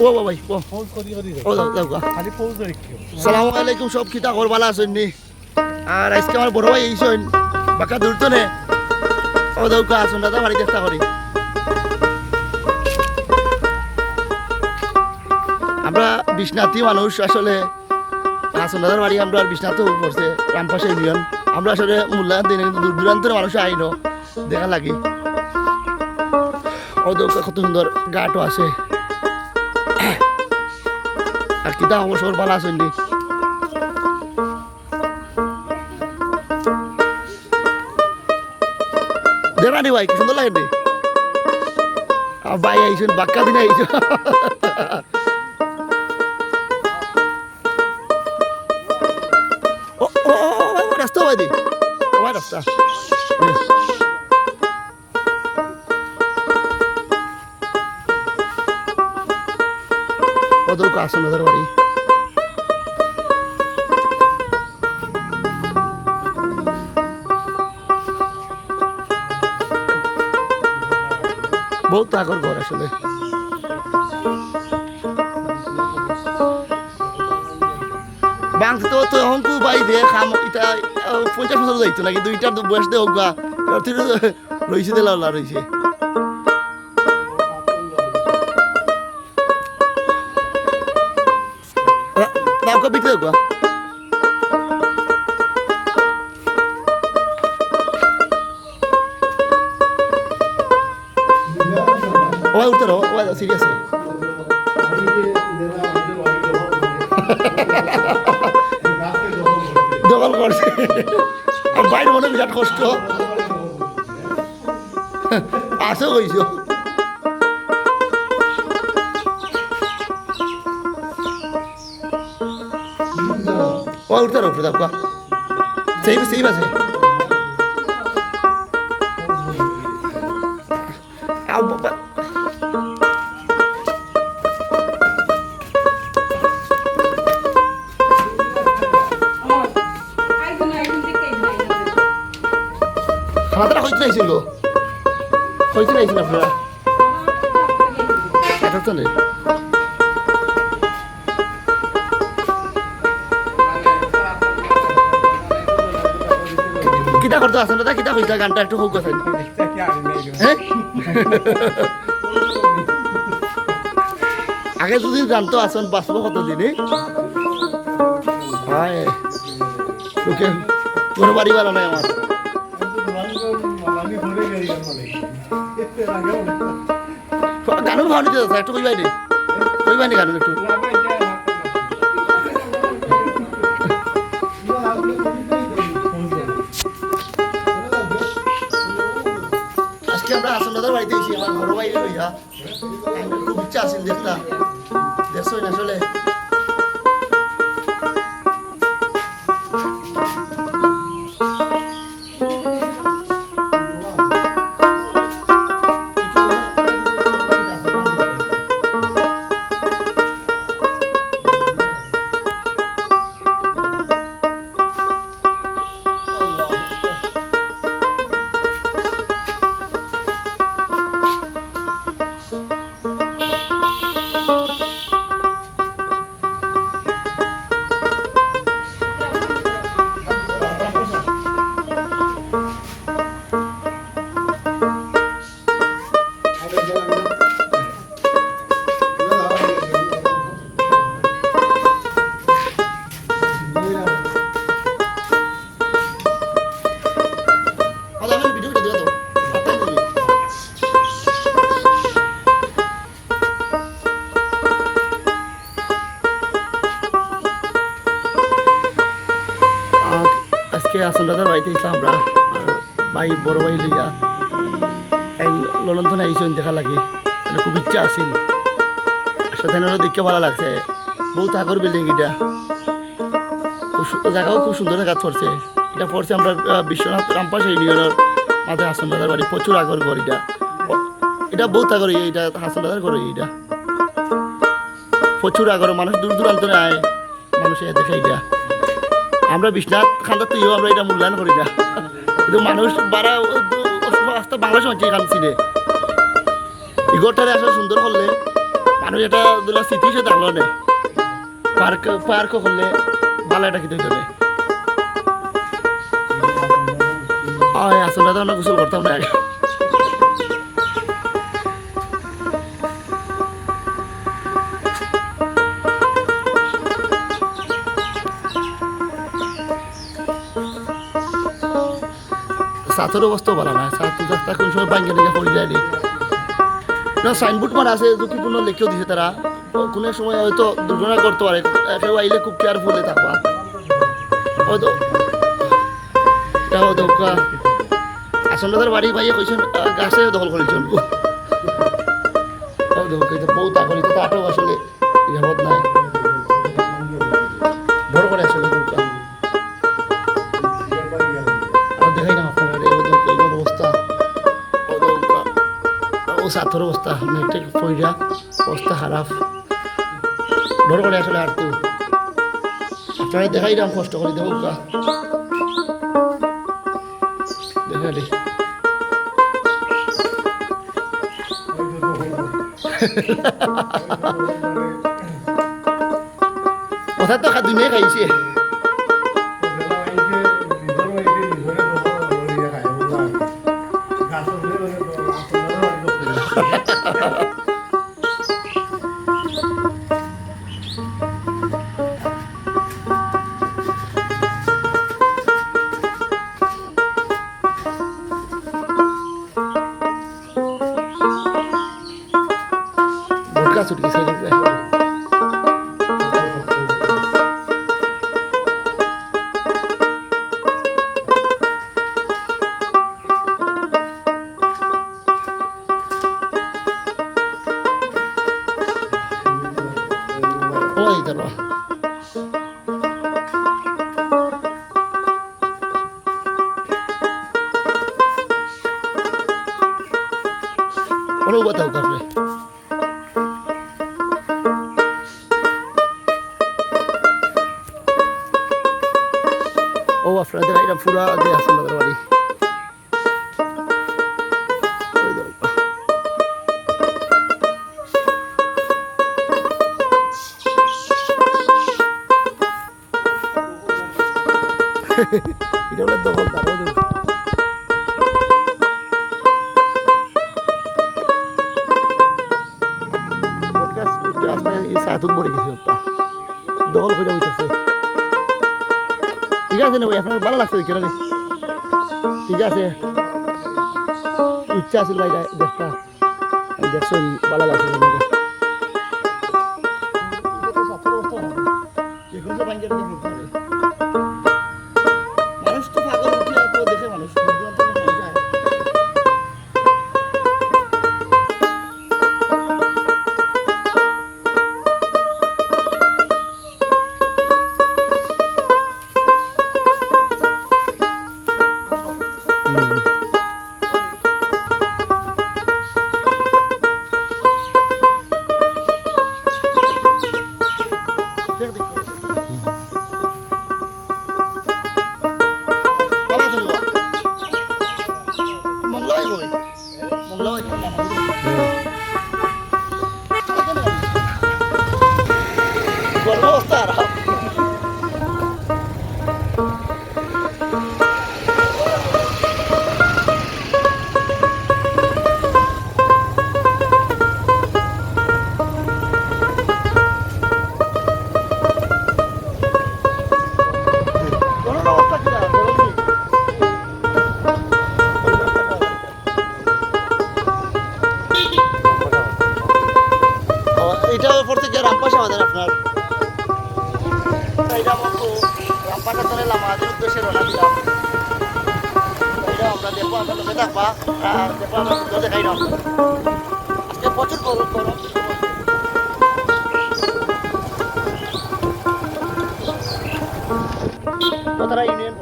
ও বাবাই ও ও যাও যাও সালামু আলাইকুম সব কিতা খবর ভালো আছেন নি আর আজকে আমার বড় ভাই এইছেন বাঁকা দূরতো নে ও দৌকা আসুন দাদা বাড়ি চেষ্টা করি আমরা বিশ্বনাথী মানুষ আসলে আসুন দাদার বাড়ি আমরা বিশ্বনাথও পড়ছে রামপাশা ইউনিয়ন আমরা আসলে মূল্যায়ন দিই কিন্তু দূর দূরান্তের মানুষ আইনো দেখা লাগি ও দৌকা কত সুন্দর গাটও আছে আর কিতা অবসর ভালো আছেন নি দেবানি ভাই কি সুন্দর লাগে নি ভাই আইসেন বাক্কা দিনে আইসো রাস্তা ভাই দি ভাই রাস্তা ওদেরকে আসুন ওদের বাড়ি বহুত আগর ঘর আসলে বাংলা তো অঙ্কু বাই দিয়ে খাম এটা 50 বছর যাইতো নাকি দুইটার বয়স দিয়ে হোক রয়েছে দিলা রয়েছে দাও বিক্রি হোক ওই উঠতে রো ওই সিরিয়াস দখল করছে আর বাইরে মনে বিরাট কষ্ট আসো কইছো ওই উঠতে রো প্রতাপ কা সেই বাসে খানাটা হইতে নাইছিল আপনারা কিতা করতে আসেন দাদা কিতা হইতা গানটা একটু হোক কথা হ্যাঁ আগে যদি গানতো আসেন বাঁচবো কত দিনে হয় লোকে কোনো বাড়ি ভালো নাই আমার গানও ভালো নিতে একটু কইবাই নি গান একটু আজকে আমরা আসল দাদার বাড়িতে এসেছি আমার বড় ভাই লইয়া খুব ইচ্ছা আছে দেখলাম দেখছো না আসলে আসল দাদার বাড়িতে ইসলাম আমরা ভাই বড় ভাই লইয়া এই ললন্তন আইসন দেখা লাগে খুব ইচ্ছা আছিল সেখানে দেখতে ভালো লাগছে বহুত আগর বিল্ডিং এটা জায়গাও খুব সুন্দর কাজ করছে এটা পড়ছে আমরা বিশ্বনাথ রামপাশা ইউনিয়নের মাঝে হাসন দাদার বাড়ি প্রচুর আগর ঘর এটা বহুত আগর এটা হাসন দাদার ঘর এটা প্রচুর আগর মানুষ দূর দূরান্ত আয় মানুষ দেখে এটা আমরা বিশ্বনাথ খান্ডার তো আমরা এটা মূল্যায়ন করি না কিন্তু মানুষ বাড়া বাংলাদেশ মানুষ এখান চিনে এই ঘরটারে আসলে সুন্দর করলে মানুষ এটা দুলা স্মৃতি হিসেবে থাকলো না পার্ক করলে ভালো এটা খেতে হবে আসলে তো আমরা গোসল করতাম না আগে ছাত্রের অবস্থাও ভালো না ছাত্র কোন সময় বাঙ্গে লেগে পড়ে যায়নি না সাইনবোর্ড মারা আছে ঝুঁকিপূর্ণ লেখেও দিছে তারা কোনো সময় হয়তো দুর্ঘটনা করতে পারে কেউ আইলে খুব কেয়ারফুলি থাকবা হয়তো এটা হয়তো আসলে তার বাড়ি ভাইয়া কইছেন গাছে দখল করে চলবো বউ তাকলি তো তাটাও আসলে নিরাপদ নাই বড় করে আসলে দেখাই না আপনার অবস্থা ও সাথর অবস্থা নেটে পয়সা অবস্থা খারাপ বড় করে আসলে হাঁটতেও আপনারা দেখাই দাম কষ্ট করে দেবো দেখালি কথা তো খাদ্য নিয়ে খাইছে ছুটকি সাইড ওই দেখো ওরা बताओ কাপড়ে ও আপনাদের এটা পুরা দিয়ে আসুন আমাদের বাড়ি এটা বলে দখল তারও দেব সাতুন পড়ে গেছে দখল করে বসেছে ঠিক আছে না ভাই আপনার ভালো লাগছে কেন ঠিক আছে ইচ্ছা আছে ভাই দেখটা দেখছেন ভালো লাগছে মানুষ তো পাগল দেখে মানুষ এটার উপর থেকে রামপাশা আমাদের আপনার এটা বলতো রামপাশা চলে আমাদের উদ্দেশ্যে রওনা দিলাম এটা আমরা দেখবো আমরা লোকে থাকবা দেখবো আমরা সুন্দর দেখাই না আজকে প্রচুর গরম কথাটা ইউনিয়ন